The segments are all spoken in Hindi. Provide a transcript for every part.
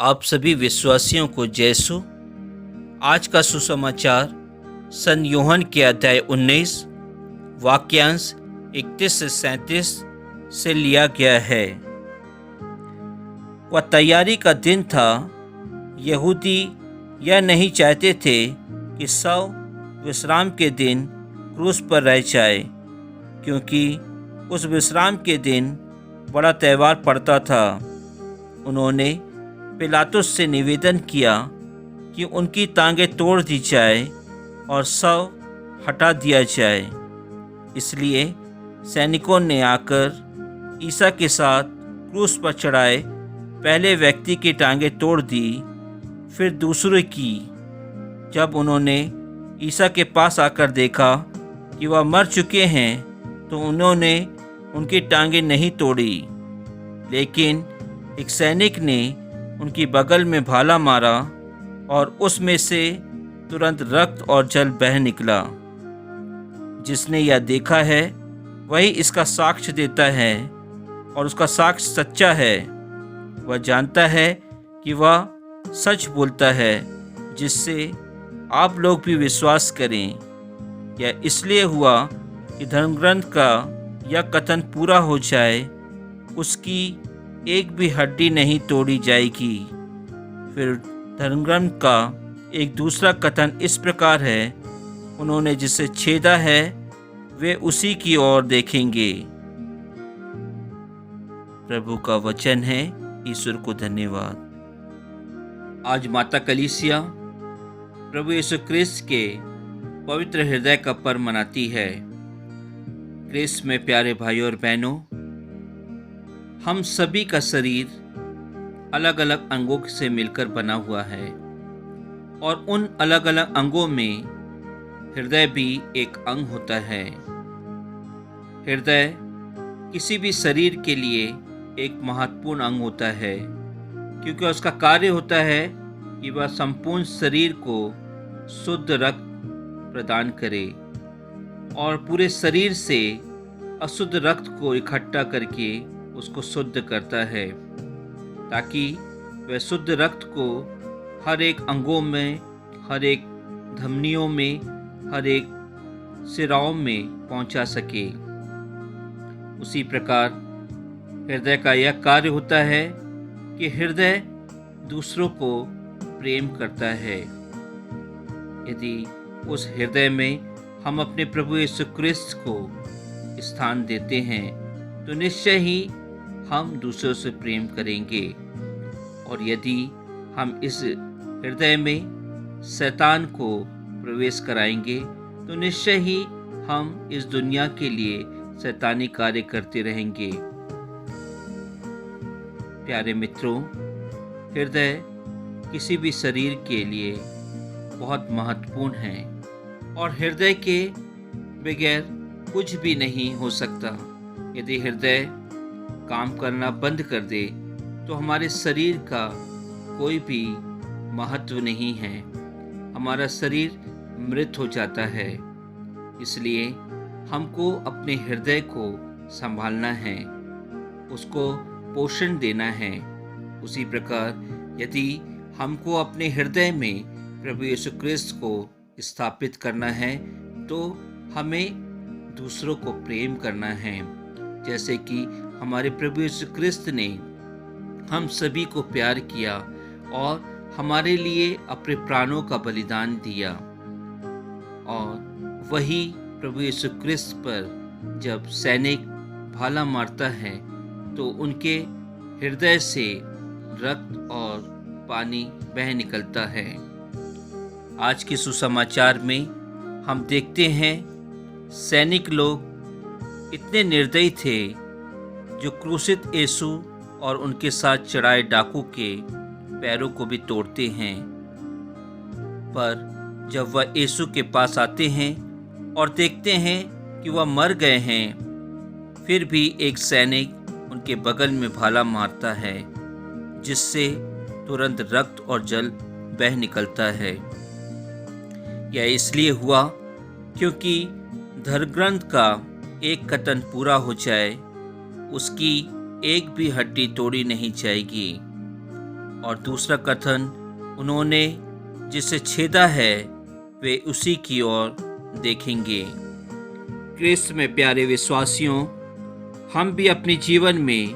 आप सभी विश्वासियों को जयसु। आज का सुसमाचार सन यूहन्ना के अध्याय 19 वाक्यांश 31 से 37 से लिया गया है। वह तैयारी का दिन था। यहूदी यह नहीं चाहते थे कि सब विश्राम के दिन क्रूस पर रह जाए, क्योंकि उस विश्राम के दिन बड़ा त्यौहार पड़ता था। उन्होंने पिलातुस से निवेदन किया कि उनकी टांगें तोड़ दी जाए और शव हटा दिया जाए। इसलिए सैनिकों ने आकर ईसा के साथ क्रूस पर चढ़ाए पहले व्यक्ति की टांगें तोड़ दी, फिर दूसरे की। जब उन्होंने ईसा के पास आकर देखा कि वह मर चुके हैं, तो उन्होंने उनकी टांगें नहीं तोड़ी, लेकिन एक सैनिक ने उनकी बगल में भाला मारा और उसमें से तुरंत रक्त और जल बह निकला। जिसने यह देखा है वही इसका साक्ष्य देता है, और उसका साक्ष्य सच्चा है। वह जानता है कि वह सच बोलता है, जिससे आप लोग भी विश्वास करें। यह इसलिए हुआ कि धर्मग्रंथ का यह कथन पूरा हो जाए, उसकी एक भी हड्डी नहीं तोड़ी जाएगी। फिर धर्मग्रंथ का एक दूसरा कथन इस प्रकार है, उन्होंने जिसे छेदा है वे उसी की ओर देखेंगे। प्रभु का वचन है। ईश्वर को धन्यवाद। आज माता कलीसिया प्रभु यीशु क्रिस्त के पवित्र हृदय का पर्व मनाती है। क्रिस्त में प्यारे भाइयों और बहनों, हम सभी का शरीर अलग अलग अंगों से मिलकर बना हुआ है, और उन अलग अलग अंगों में हृदय भी एक अंग होता है। हृदय किसी भी शरीर के लिए एक महत्वपूर्ण अंग होता है, क्योंकि उसका कार्य होता है कि वह संपूर्ण शरीर को शुद्ध रक्त प्रदान करे और पूरे शरीर से अशुद्ध रक्त को इकट्ठा करके उसको शुद्ध करता है, ताकि वह शुद्ध रक्त को हर एक अंगों में, हर एक धमनियों में, हर एक सिराओं में पहुंचा सके। उसी प्रकार हृदय का यह कार्य होता है कि हृदय दूसरों को प्रेम करता है। यदि उस हृदय में हम अपने प्रभु यीशु क्रिस्त को स्थान देते हैं, तो निश्चय ही हम दूसरों से प्रेम करेंगे। और यदि हम इस हृदय में शैतान को प्रवेश कराएंगे, तो निश्चय ही हम इस दुनिया के लिए शैतानी कार्य करते रहेंगे। प्यारे मित्रों, हृदय किसी भी शरीर के लिए बहुत महत्वपूर्ण है, और हृदय के बगैर कुछ भी नहीं हो सकता। यदि हृदय काम करना बंद कर दे, तो हमारे शरीर का कोई भी महत्व नहीं है। हमारा शरीर मृत हो जाता है। इसलिए हमको अपने हृदय को संभालना है, उसको पोषण देना है। उसी प्रकार यदि हमको अपने हृदय में प्रभु यीशु क्रिस्त को स्थापित करना है, तो हमें दूसरों को प्रेम करना है, जैसे कि हमारे प्रभु यीशु क्रिस्त ने हम सभी को प्यार किया और हमारे लिए अपने प्राणों का बलिदान दिया। और वही प्रभु यीशु क्रिस्त पर जब सैनिक भाला मारता है, तो उनके हृदय से रक्त और पानी बह निकलता है। आज के सुसमाचार में हम देखते हैं सैनिक लोग इतने निर्दयी थे, जो क्रूसित यीशु और उनके साथ चढ़ाए डाकू के पैरों को भी तोड़ते हैं। पर जब वह यीशु के पास आते हैं और देखते हैं कि वह मर गए हैं, फिर भी एक सैनिक उनके बगल में भाला मारता है, जिससे तुरंत रक्त और जल बह निकलता है। यह इसलिए हुआ क्योंकि धर्मग्रंथ का एक कथन पूरा हो जाए, उसकी एक भी हड्डी तोड़ी नहीं जाएगी। और दूसरा कथन, उन्होंने जिसे छेदा है वे उसी की ओर देखेंगे। क्रिस्त में प्यारे विश्वासियों, हम भी अपने जीवन में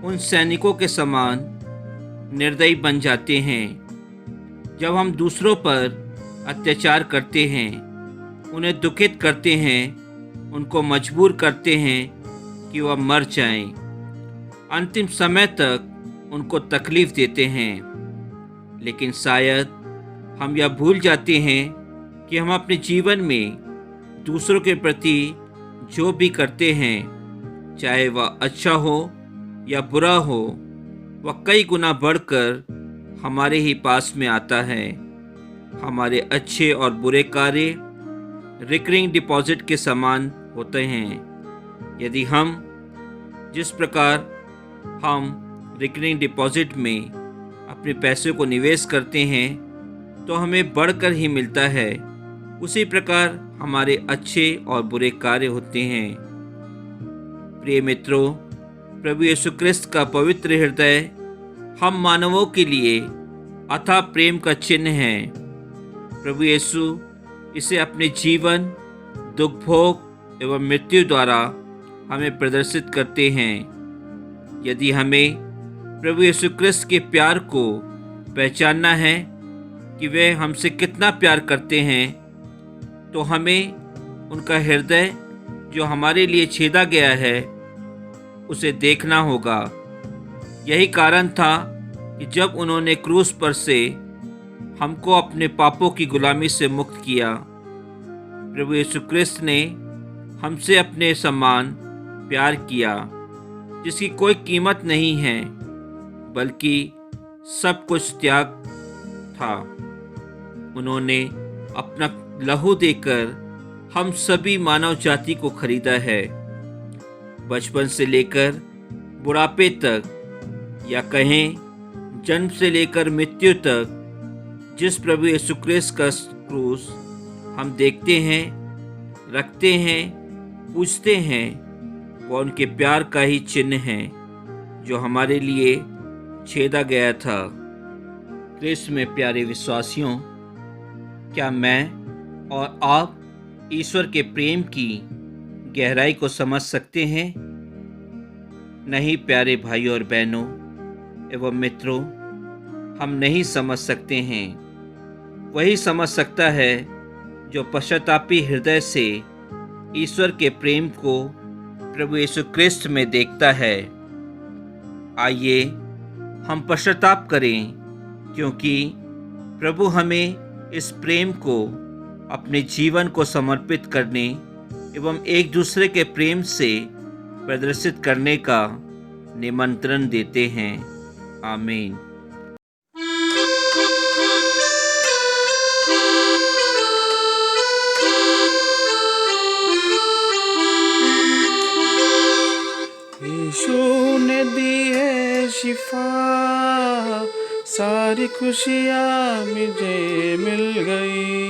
उन सैनिकों के समान निर्दयी बन जाते हैं। जब हम दूसरों पर अत्याचार करते हैं, उन्हें दुखित करते हैं, उनको मजबूर करते हैं कि वह मर जाएं, अंतिम समय तक उनको तकलीफ देते हैं। लेकिन शायद हम यह भूल जाते हैं कि हम अपने जीवन में दूसरों के प्रति जो भी करते हैं, चाहे वह अच्छा हो या बुरा हो, वह कई गुना बढ़कर हमारे ही पास में आता है। हमारे अच्छे और बुरे कार्य रिकरिंग डिपॉजिट के समान होते हैं। यदि हम जिस प्रकार हम रिकरिंग डिपॉजिट में अपने पैसे को निवेश करते हैं तो हमें बढ़कर ही मिलता है, उसी प्रकार हमारे अच्छे और बुरे कार्य होते हैं। प्रिय मित्रों, प्रभु यीशु क्रिस्त का पवित्र हृदय हम मानवों के लिए अथाह प्रेम का चिन्ह है। प्रभु यीशु इसे अपने जीवन, दुख भोग एवं मृत्यु द्वारा हमें प्रदर्शित करते हैं। यदि हमें प्रभु यीशु क्रिस्त के प्यार को पहचानना है कि वे हमसे कितना प्यार करते हैं, तो हमें उनका हृदय जो हमारे लिए छेदा गया है उसे देखना होगा। यही कारण था कि जब उन्होंने क्रूस पर से हमको अपने पापों की गुलामी से मुक्त किया, प्रभु यीशु क्रिस्त ने हमसे अपने समान प्यार किया, जिसकी कोई कीमत नहीं है, बल्कि सब कुछ त्याग था। उन्होंने अपना लहू देकर हम सभी मानव जाति को खरीदा है। बचपन से लेकर बुढ़ापे तक, या कहें जन्म से लेकर मृत्यु तक, जिस प्रभु यीशु क्रिस्त का क्रूस हम देखते हैं, रखते हैं, पूजते हैं, वह उनके प्यार का ही चिन्ह है जो हमारे लिए छेदा गया था। क्रिस्त में प्यारे विश्वासियों, क्या मैं और आप ईश्वर के प्रेम की गहराई को समझ सकते हैं? नहीं प्यारे भाइयों और बहनों एवं मित्रों, हम नहीं समझ सकते हैं। वही समझ सकता है जो पश्चातापी हृदय से ईश्वर के प्रेम को प्रभु यीशु क्रिस्त में देखता है। आइए हम पश्चाताप करें, क्योंकि प्रभु हमें इस प्रेम को अपने जीवन को समर्पित करने एवं एक दूसरे के प्रेम से प्रदर्शित करने का निमंत्रण देते हैं। आमीन। यीशु ने दी है शिफा, सारी खुशियाँ मुझे मिल गई।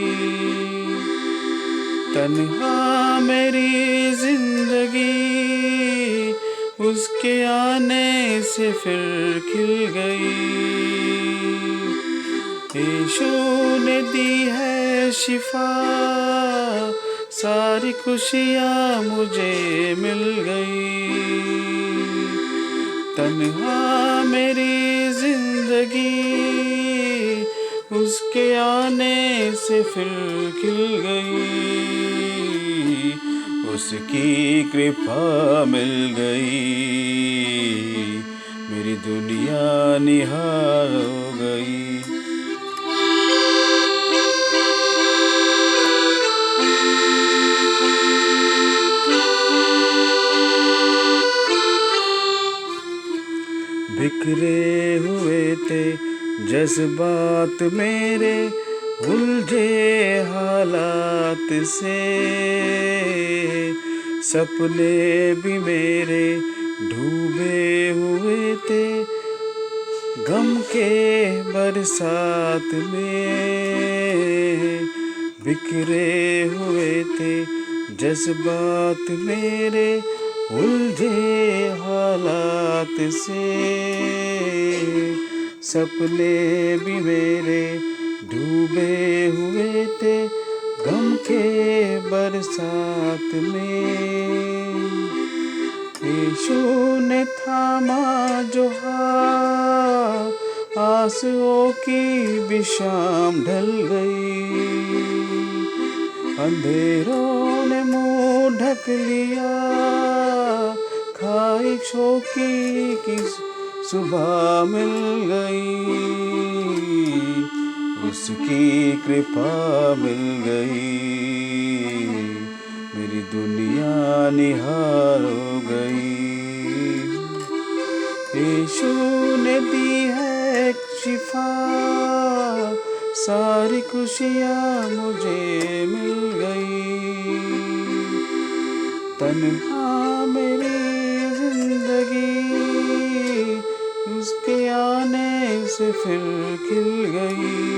तन्हा मेरी जिंदगी उसके आने से फिर खिल गई। यीशु ने दी है शिफा, सारी खुशियाँ मुझे मिल गई। तन्हा मेरी जिंदगी उसके आने से फिर खिल गई। उसकी कृपा मिल गई, मेरी दुनिया निहार हो गई। बिखरे हुए थे जज्बात मेरे, उलझे हालात से, सपने भी मेरे डूबे हुए थे गम के बरसात में। बिखरे हुए थे जज्बात मेरे, उलझे हालात से, सपने भी मेरे डूबे हुए थे गम के बरसात में। यीशु ने थामा जो हाथ, आंसुओं की भी शाम ढल गई। अंधेरों ने मुंह ढक लिया, ख्वाहिशों की सुबह मिल गई। उसकी कृपा मिल गई, मेरी दुनिया निहार हो गई। यीशु ने दी है एक शिफा, सारी खुशियाँ मुझे मिल गई। तन्हा मेरी जिंदगी उसके आने से फिर खिल गई।